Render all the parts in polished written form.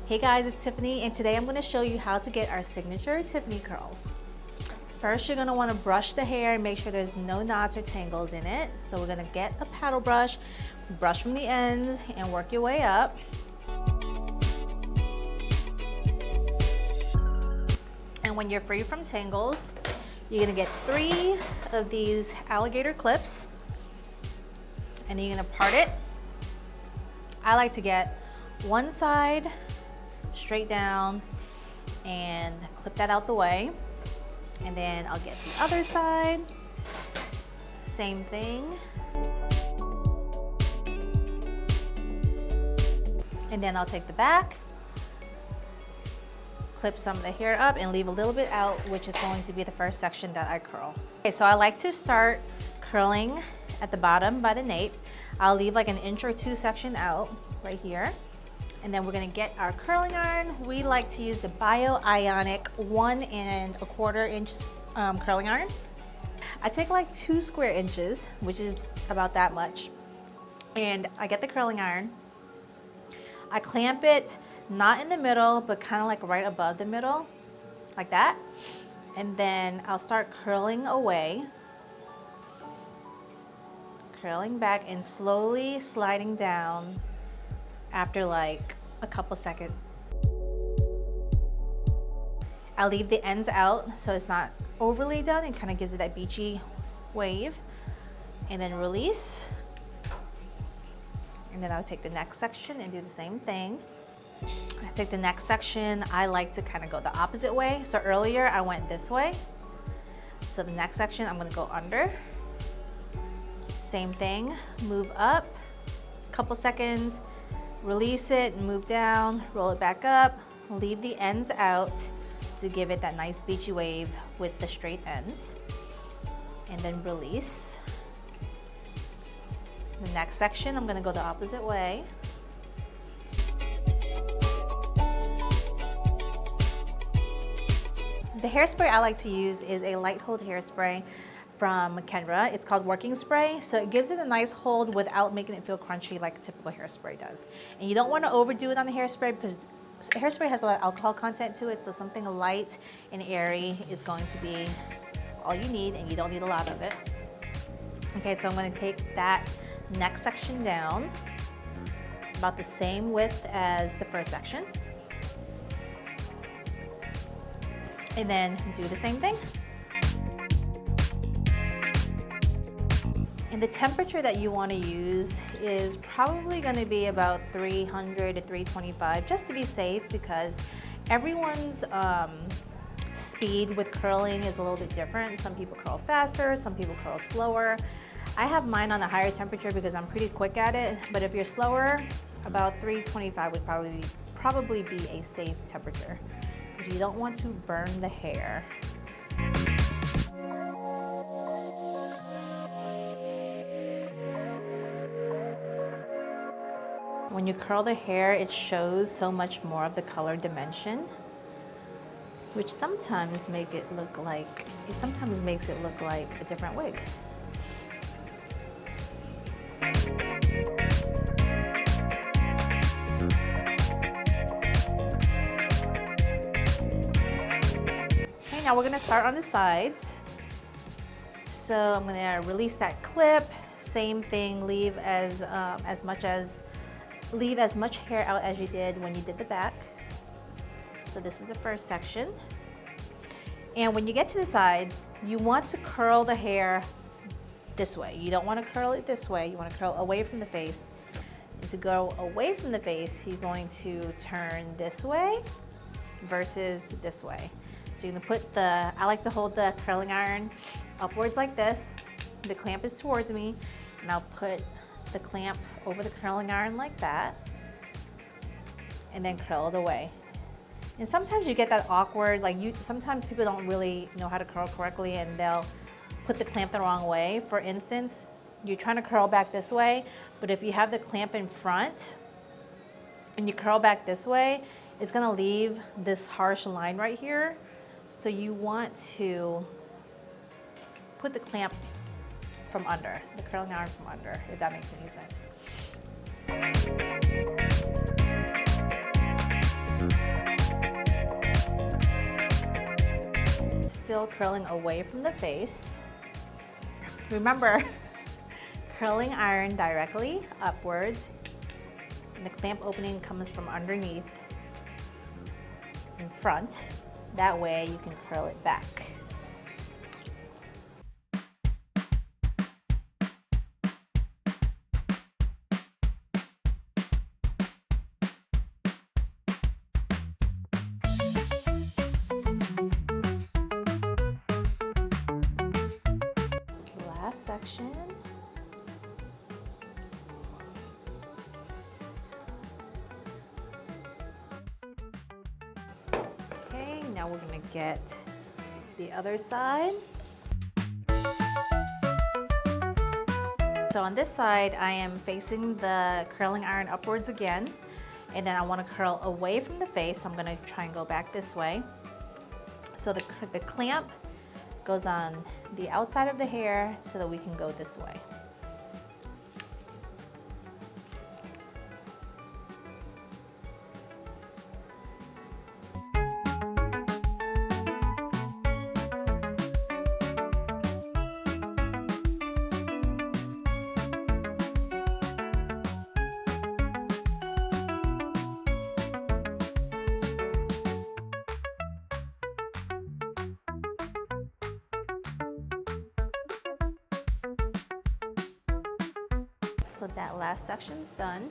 Hey guys, it's Tiffany, and today I'm going to show you how to get our signature Tiffany curls. First, you're going to want to brush the hair and make sure there's no knots or tangles in it. So we're going to get a paddle brush, brush from the ends, and work your way up. And when you're free from tangles, you're going to get 3 of these alligator clips, and you're going to part it. I like to get one side straight down and clip that out the way, and then I'll get the other side, same thing, and then I'll take the back, clip some of the hair up and leave a little bit out, which is going to be the first section that I curl. Okay, so I like to start curling at the bottom by the nape. I'll leave like an inch or 2 section out right here. And then we're gonna get our curling iron. We like to use the Bio-Ionic 1 1/4 inch curling iron. I take like 2 square inches, which is about that much. And I get the curling iron. I clamp it not in the middle, but kind of like right above the middle, like that. And then I'll start curling away, curling back and slowly sliding down after like a couple seconds. I'll leave the ends out so it's not overly done and kind of gives it that beachy wave. And then release. And then I'll take the next section and do the same thing. I take the next section, I like to kind of go the opposite way. So earlier I went this way. So the next section I'm gonna go under. Same thing, move up, couple seconds, release it, move down, roll it back up, leave the ends out to give it that nice beachy wave with the straight ends, and then release. The next section, I'm gonna go the opposite way. The hairspray I like to use is a light hold hairspray from Kenra. It's called Working Spray, so it gives it a nice hold without making it feel crunchy like a typical hairspray does. And you don't want to overdo it on the hairspray because hairspray has a lot of alcohol content to it, so something light and airy is going to be all you need, and you don't need a lot of it. Okay, so I'm going to take that next section down, about the same width as the first section, and then do the same thing. And the temperature that you want to use is probably going to be about 300 to 325, just to be safe, because everyone's speed with curling is a little bit different. Some people curl faster, some people curl slower. I have mine on a higher temperature because I'm pretty quick at it, but if you're slower, about 325 would probably be a safe temperature, because you don't want to burn the hair. When you curl the hair, it shows so much more of the color dimension, which sometimes makes it look like a different wig. Okay, now we're gonna start on the sides. So I'm gonna release that clip. Same thing, leave as much hair out as you did when you did the back. So this is the first section. And when you get to the sides, you want to curl the hair this way. You don't want to curl it this way. You want to curl away from the face. And to go away from the face, you're going to turn this way versus this way. So you're gonna put I like to hold the curling iron upwards like this. The clamp is towards me, and I'll put the clamp over the curling iron like that, and then curl it away. And sometimes you get that awkward, sometimes people don't really know how to curl correctly, and they'll put the clamp the wrong way. For instance, you're trying to curl back this way, but if you have the clamp in front and you curl back this way, it's gonna leave this harsh line right here. So you want to put the clamp from under, the curling iron from under, if that makes any sense. Still curling away from the face. Remember, curling iron directly upwards, and the clamp opening comes from underneath in front. That way you can curl it back. Last section. Okay, now we're gonna get the other side. So on this side, I am facing the curling iron upwards again, and then I want to curl away from the face, so I'm gonna try and go back this way. So the clamp goes on the outside of the hair so that we can go this way. So that last section's done.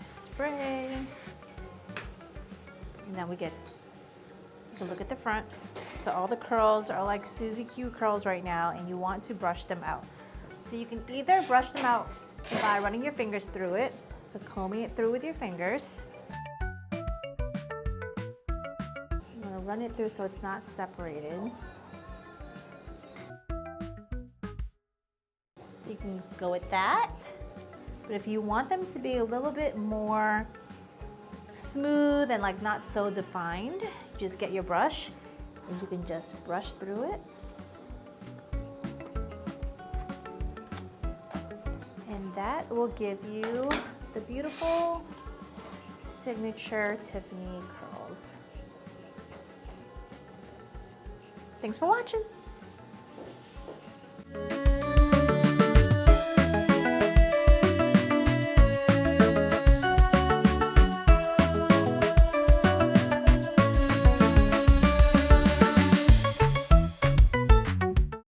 Spray. And then we get a look at the front. So all the curls are like Susie Q curls right now, and you want to brush them out. So you can either brush them out by running your fingers through it, so combing it through with your fingers. I'm gonna run it through so it's not separated. So you can go with that. But if you want them to be a little bit more smooth and like not so defined, just get your brush and you can just brush through it. And that will give you the beautiful signature Tiffani curls. Thanks for watching.